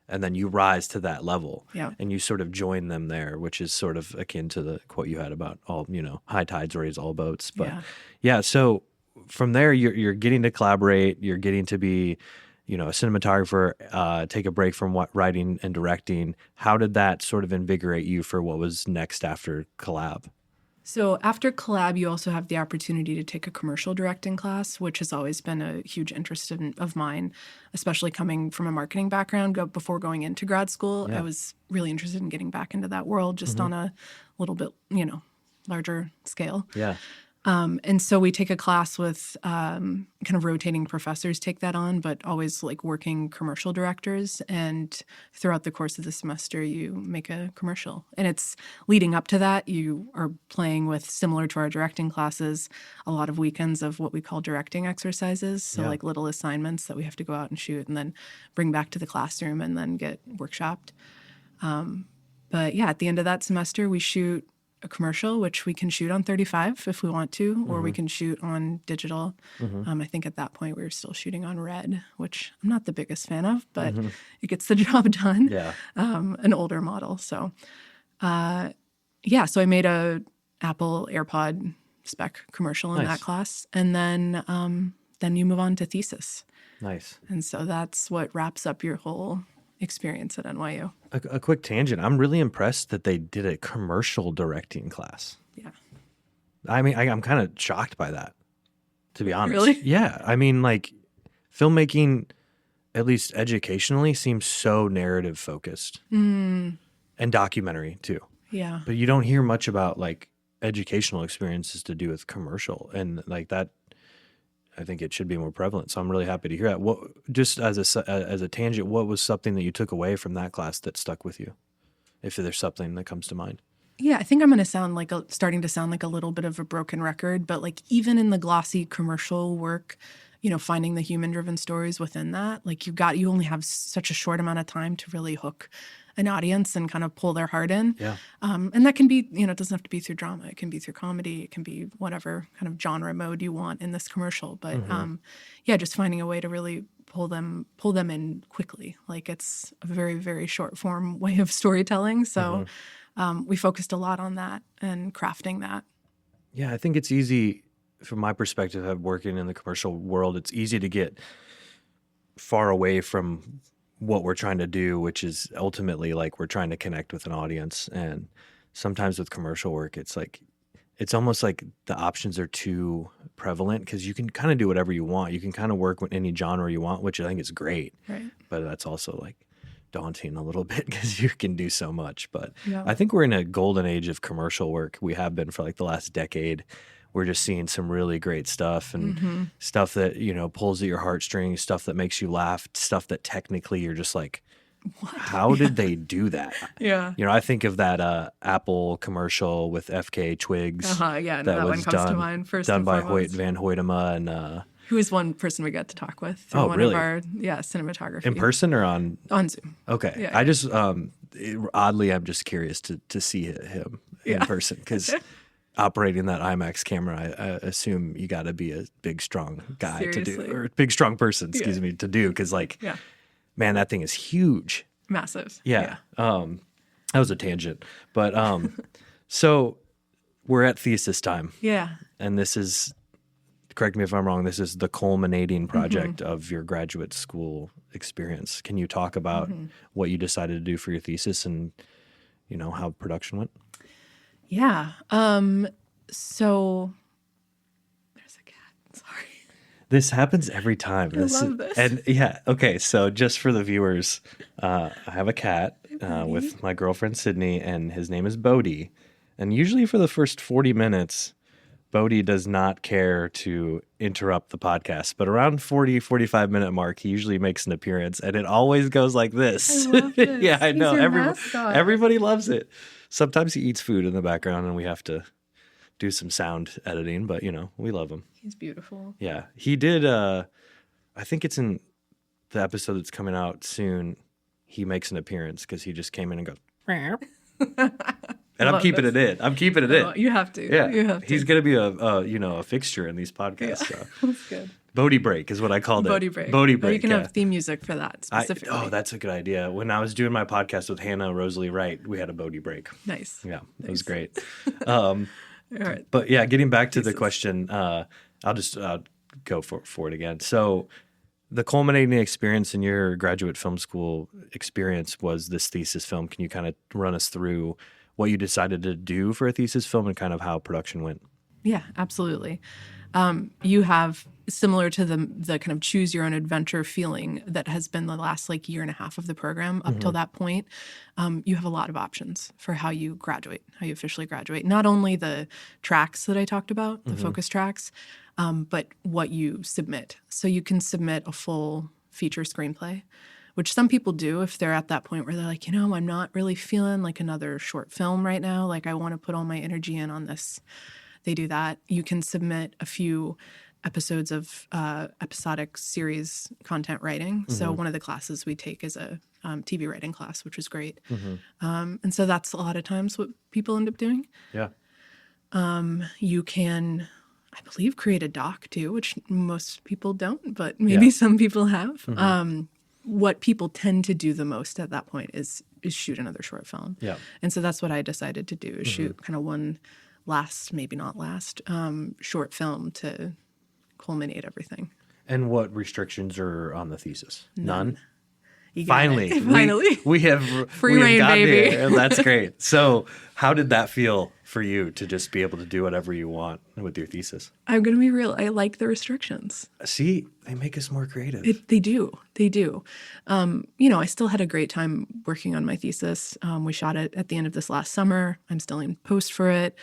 And then you rise to that level and you sort of join them there, which is sort of akin to the quote you had about all, high tides raise all boats. But so from there, you're getting to collaborate, you're getting to be, a cinematographer, take a break from writing and directing. How did that sort of invigorate you for what was next after collab? So after collab, you also have the opportunity to take a commercial directing class, which has always been a huge interest of mine, especially coming from a marketing background. Before going into grad school, I was really interested in getting back into that world just on a little bit, larger scale. Yeah. And so we take a class with kind of rotating professors take that on, but always like working commercial directors. And throughout the course of the semester, you make a commercial. And it's leading up to that, you are playing with, similar to our directing classes, a lot of weekends of what we call directing exercises. So like little assignments that we have to go out and shoot and then bring back to the classroom and then get workshopped. But yeah, at the end of that semester, we shoot a commercial, which we can shoot on 35 if we want to, or we can shoot on digital. I think at that point we were still shooting on red, which I'm not the biggest fan of, but it gets the job done. Yeah. An older model. So, so I made a Apple AirPod spec commercial in that class. And then you move on to thesis. Nice. And so that's what wraps up your whole experience at NYU. A quick tangent. I'm really impressed that they did a commercial directing class. Yeah. I mean, I'm kind of shocked by that, to be honest. Really? Yeah. I mean, like, filmmaking, at least educationally, seems so narrative focused and documentary too. Yeah. But you don't hear much about like educational experiences to do with commercial, and like that. I think it should be more prevalent. So I'm really happy to hear that. What, just as a tangent, what was something that you took away from that class that stuck with you? If there's something that comes to mind. Yeah, I think I'm going to starting to sound like a little bit of a broken record, but like even in the glossy commercial work, finding the human-driven stories within that, like you only have such a short amount of time to really hook an audience and kind of pull their heart in. Yeah. And that can be, it doesn't have to be through drama. It can be through comedy. It can be whatever kind of genre mode you want in this commercial. But just finding a way to really pull them in quickly. Like it's a very, very short form way of storytelling. So we focused a lot on that and crafting that. Yeah, I think it's easy, from my perspective of working in the commercial world, it's easy to get far away from what we're trying to do, which is ultimately like we're trying to connect with an audience. And sometimes with commercial work, it's almost like the options are too prevalent because you can kind of do whatever you want. You can kind of work with any genre you want, which I think is great. Right. But that's also like daunting a little bit because you can do so much. But I think we're in a golden age of commercial work. We have been for like the last decade. We're just seeing some really great stuff and stuff that, pulls at your heartstrings, stuff that makes you laugh, stuff that technically you're just like, how did they do that? Yeah. I think of that Apple commercial with FK Twigs. That one comes to mind first. Done and by foremost. Van Hoytema and who is one person we got to talk with. Oh, one really? of our cinematography. In person or on Zoom. Okay. Yeah. I just oddly I'm just curious to see him in person because operating that IMAX camera, I assume you got to be a big, strong guy Seriously. to do, or big, strong person, to do, because man, that thing is huge. Massive. Yeah. That was a tangent. But so we're at thesis time. Yeah. And this is correct me if I'm wrong, this is the culminating project of your graduate school experience. Can you talk about what you decided to do for your thesis and, how production went? Yeah. So there's a cat. Sorry. This happens every time. I love this. And yeah, okay. So just for the viewers, I have a cat with my girlfriend Sydney, and his name is Bodhi. And usually for the first 40 minutes, Bodhi does not care to interrupt the podcast. But around 45-minute mark, he usually makes an appearance, and it always goes like this. I love this. Yeah, I know. He's your mascot. Everybody loves it. Sometimes he eats food in the background, and we have to do some sound editing, but we love him. He's beautiful. Yeah. He did I think it's in the episode that's coming out soon. He makes an appearance because he just came in and goes and I'm keeping it in. You have to. Yeah. You have to. He's gonna be a fixture in these podcasts. Yeah. So. That's good. Bodhi break is what I called it. Bodhi break. Bodhi Or break. you can have theme music for that specifically. That's a good idea. When I was doing my podcast with Hannah Rosalie Wright, we had a Bodhi break. Nice. Yeah, it was great. All right. But yeah, getting back to the question, I'll just go for it again. So the culminating experience in your graduate film school experience was this thesis film. Can you kind of run us through what you decided to do for a thesis film and kind of how production went? Yeah, absolutely. You have, similar to the kind of choose your own adventure feeling that has been the last year and a half of the program up till that point, you have a lot of options for how you graduate, how you officially graduate. Not only the tracks that I talked about, the focus tracks, but what you submit. So you can submit a full feature screenplay, which some people do if they're at that point where they're like, I'm not really feeling like another short film right now. Like I want to put all my energy in on this. They do that. You can submit a few episodes of episodic series content writing. So one of the classes we take is a TV writing class, which is great. And so that's a lot of times what people end up doing. Yeah. You can, I believe, create a doc too, which most people don't, but maybe some people have. What people tend to do the most at that point is shoot another short film. Yeah. And so that's what I decided to do, is shoot kind of one last, maybe not last, short film to culminate everything. And what restrictions are on the thesis? None? Finally. We have Free reign, baby. There. That's great. So how did that feel for you to just be able to do whatever you want with your thesis? I'm going to be real. I like the restrictions. See, they make us more creative. They do. They do. I still had a great time working on my thesis. We shot it at the end of this last summer. I'm still in post for it.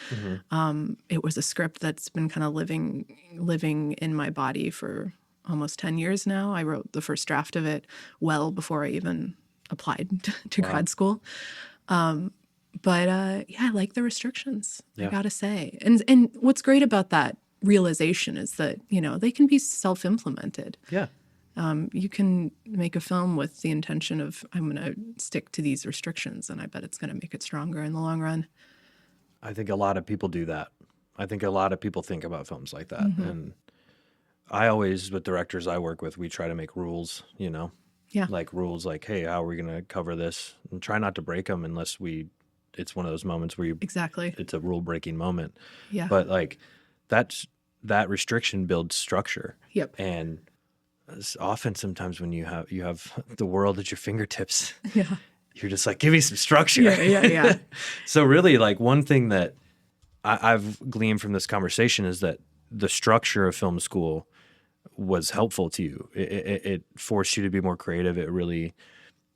It was a script that's been kind of living in my body for almost 10 years now. I wrote the first draft of it well before I even applied to grad school. But I like the restrictions, I gotta say. And what's great about that realization is that, they can be self-implemented. Yeah. You can make a film with the intention of, I'm going to stick to these restrictions, and I bet it's going to make it stronger in the long run. I think a lot of people do that. I think a lot of people think about films like that. And I always, with directors I work with, we try to make rules, like rules like, hey, how are we going to cover this? And try not to break them unless it's one of those moments where it's a rule breaking moment. Yeah. But that restriction builds structure. Yep. And often sometimes when you have the world at your fingertips, you're just like, give me some structure. Yeah. So really, one thing that I've gleaned from this conversation is that the structure of film school was helpful to you. It forced you to be more creative. It really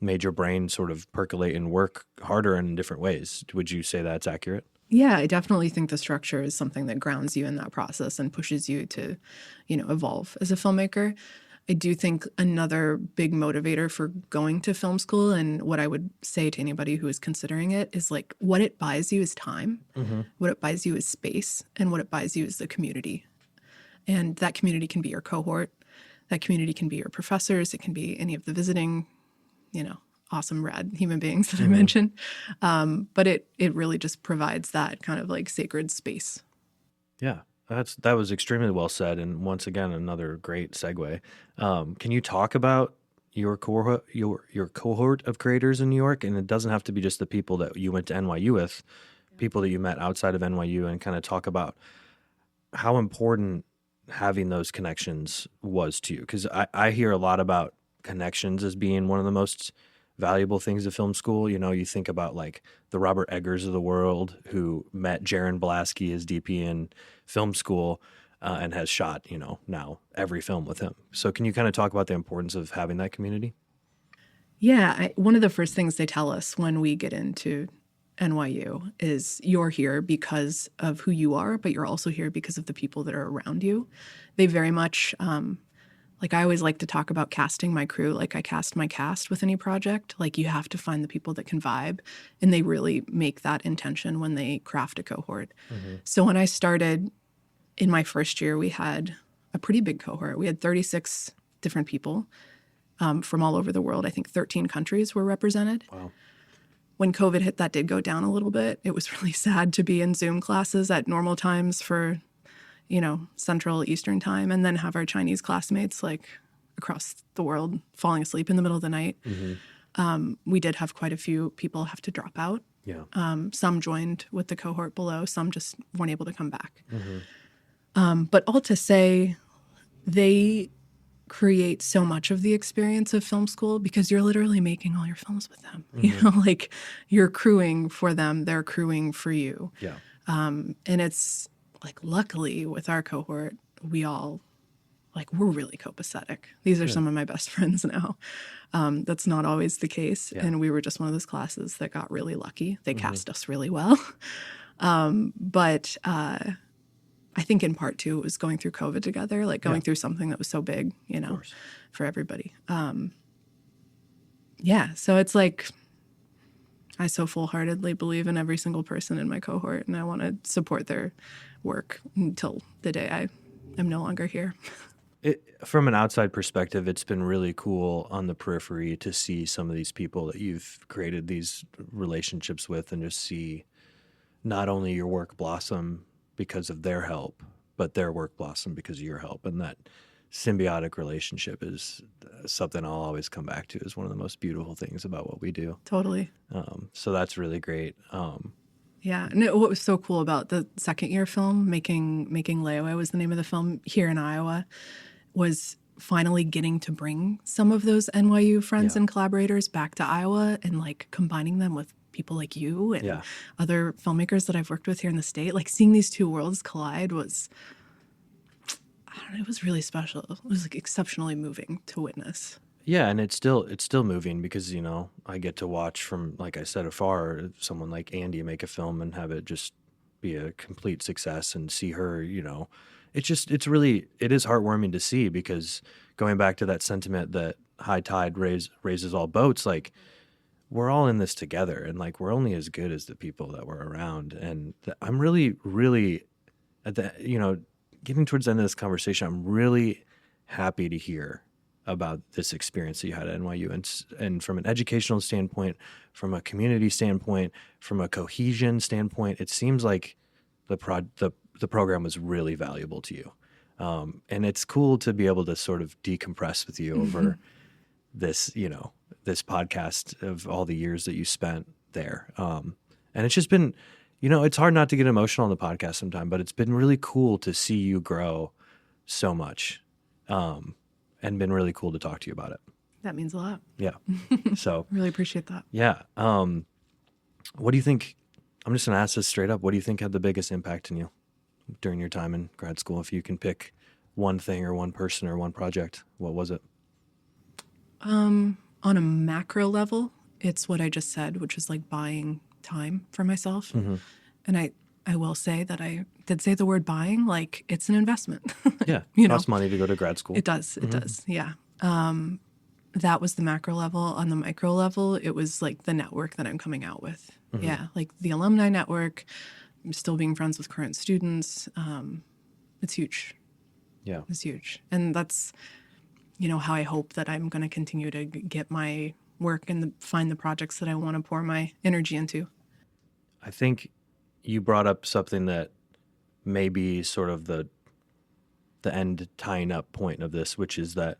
made your brain sort of percolate and work harder in different ways. Would you say that's accurate? Yeah, I definitely think the structure is something that grounds you in that process and pushes you to, evolve as a filmmaker. I do think another big motivator for going to film school, and what I would say to anybody who is considering it, is what it buys you is time, what it buys you is space, and what it buys you is the community. And that community can be your cohort. That community can be your professors. It can be any of the visiting, awesome, rad human beings that I mentioned. But it really just provides that kind of sacred space. Yeah. That was extremely well said, and once again another great segue. Can you talk about your cohort of creators in New York? And it doesn't have to be just the people that you went to NYU with, people that you met outside of NYU, and kind of talk about how important having those connections was to you? Because I hear a lot about connections as being one of the most valuable things of film school. You know, you think about like the Robert Eggers of the world who met Jaron Blaski as DP in film school and has shot, you know, now every film with him. So can you kind of talk about the importance of having that community? Yeah, one of the first things they tell us when we get into NYU is you're here because of who you are, but you're also here because of the people that are around you. They very much, like I always like to talk about casting my crew, like I cast my cast with any project. Like you have to find the people that can vibe, and they really make that intention when they craft a cohort. So when I started in my first year, we had a pretty big cohort. We had 36 different people from all over the world. I think 13 countries were represented. Wow. When COVID hit, that did go down a little bit. It was really sad to be in Zoom classes at normal times for, you know, Central Eastern time, and then have our Chinese classmates like across the world falling asleep in the middle of the night. We did have quite a few people have to drop out. Yeah. Some joined with the cohort below. Some just weren't able to come back. But all to say, they create so much of the experience of film school because you're literally making all your films with them. You know, like you're crewing for them, they're crewing for you. Yeah. And it's like, luckily with our cohort, we all like, we're really copacetic. These are some of my best friends now. That's not always the case. Yeah. And we were just one of those classes that got really lucky. They cast us really well. But I think in part too, it was going through COVID together, like going through something that was so big, you know, for everybody. Yeah. So it's like, I so full-heartedly believe in every single person in my cohort, and I want to support their work until the day I am no longer here. From an outside perspective, it's been really cool on the periphery to see some of these people that you've created these relationships with and just see not only your work blossom because of their help, but their work blossom because of your help. And that symbiotic relationship is something I'll always come back to as one of the most beautiful things about what we do. Totally. So that's really great. Yeah. And what was so cool about the second year film, Making Layaway was the name of the film here in Iowa, was finally getting to bring some of those NYU friends and collaborators back to Iowa and like combining them with people like you and other filmmakers that I've worked with here in the state. Like seeing these two worlds collide was, I don't know, it was really special. It was like exceptionally moving to witness. Yeah, and it's still moving because, you know, I get to watch from, like I said, afar, someone like Andy make a film and have it just be a complete success and see her, you know, it is heartwarming to see because going back to that sentiment that high tide raises all boats, like we're all in this together and like we're only as good as the people that we're around. And I'm really, really at the, you know, getting towards the end of this conversation, I'm really happy to hear about this experience that you had at NYU and from an educational standpoint, from a community standpoint, from a cohesion standpoint, it seems like the program was really valuable to you. And it's cool to be able to sort of decompress with you over this, you know, this podcast of all the years that you spent there. And it's just been, you know, it's hard not to get emotional on the podcast sometime, but it's been really cool to see you grow so much. And been really cool to talk to you about it. That means a lot. Yeah. So really appreciate that. Yeah. What do you think, I'm just going to ask this straight up. What do you think had the biggest impact on you during your time in grad school? If you can pick one thing or one person or one project, what was it? On a macro level, it's what I just said, which is like buying time for myself. And I will say that I did say the word buying, like it's an investment. Yeah. You It know, costs money to go to grad school. it does. It does. Yeah. That was the macro level. On the micro level, it was like the network that I'm coming out with. Yeah. Like the alumni network, still being friends with current students. It's huge. Yeah. It's huge. And that's, you know, how I hope that I'm going to continue to get my work and find the projects that I want to pour my energy into. I think you brought up something that may be sort of the end tying up point of this, which is that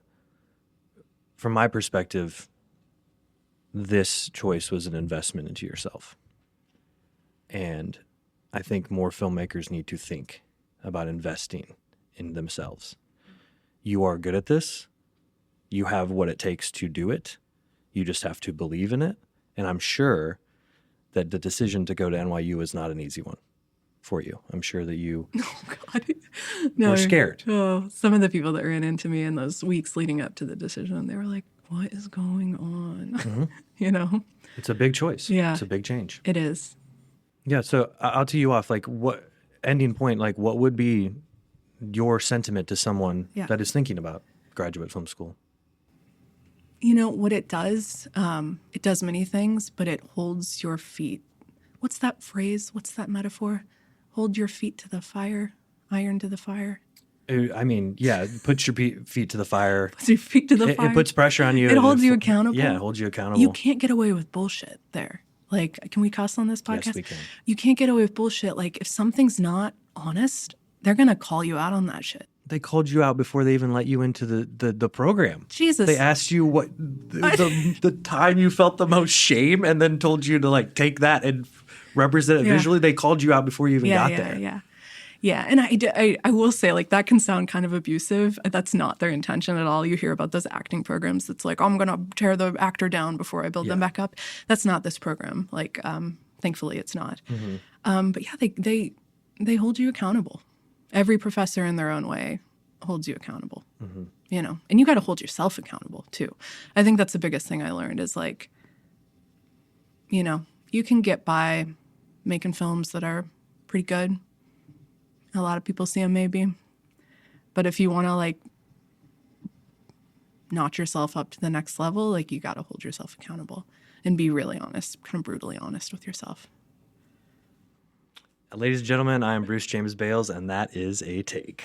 from my perspective, this choice was an investment into yourself. And I think more filmmakers need to think about investing in themselves. You are good at this. You have what it takes to do it. You just have to believe in it. And I'm sure that the decision to go to NYU is not an easy one for you. I'm sure that you Oh, God. No. were scared. Oh, some of the people that ran into me in those weeks leading up to the decision, they were like, what is going on? Mm-hmm. You know? It's a big choice. Yeah. It's a big change. It is. Yeah. So I'll tee you off. Like, what ending point, like, what would be your sentiment to someone that is thinking about graduate film school? You know, what it does many things, but it holds your feet. What's that phrase? What's that metaphor? Hold your feet to the fire, iron to the fire. I mean, yeah, put your feet to the fire. Put your feet to the fire. It puts pressure on you. It holds you accountable. Yeah, it holds you accountable. You can't get away with bullshit there. Like, can we cuss on this podcast? Yes, we can. You can't get away with bullshit. Like, if something's not honest, they're going to call you out on that shit. They called you out before they even let you into the program. Jesus. They asked you what the time you felt the most shame and then told you to, like, take that and represent it visually. They called you out before you even got there. Yeah, and I will say, like, that can sound kind of abusive. That's not their intention at all. You hear about those acting programs that's like, oh, I'm going to tear the actor down before I build them back up. That's not this program. Like, thankfully, it's not. Mm-hmm. But yeah, they hold you accountable. Every professor in their own way holds you accountable, you know, and you got to hold yourself accountable too. I think that's the biggest thing I learned is, like, you know, you can get by making films that are pretty good. A lot of people see them maybe, but if you want to, like, notch yourself up to the next level, like, you got to hold yourself accountable and be really honest, kind of brutally honest with yourself. Ladies and gentlemen, I am Bruce James Bales, and that is a take.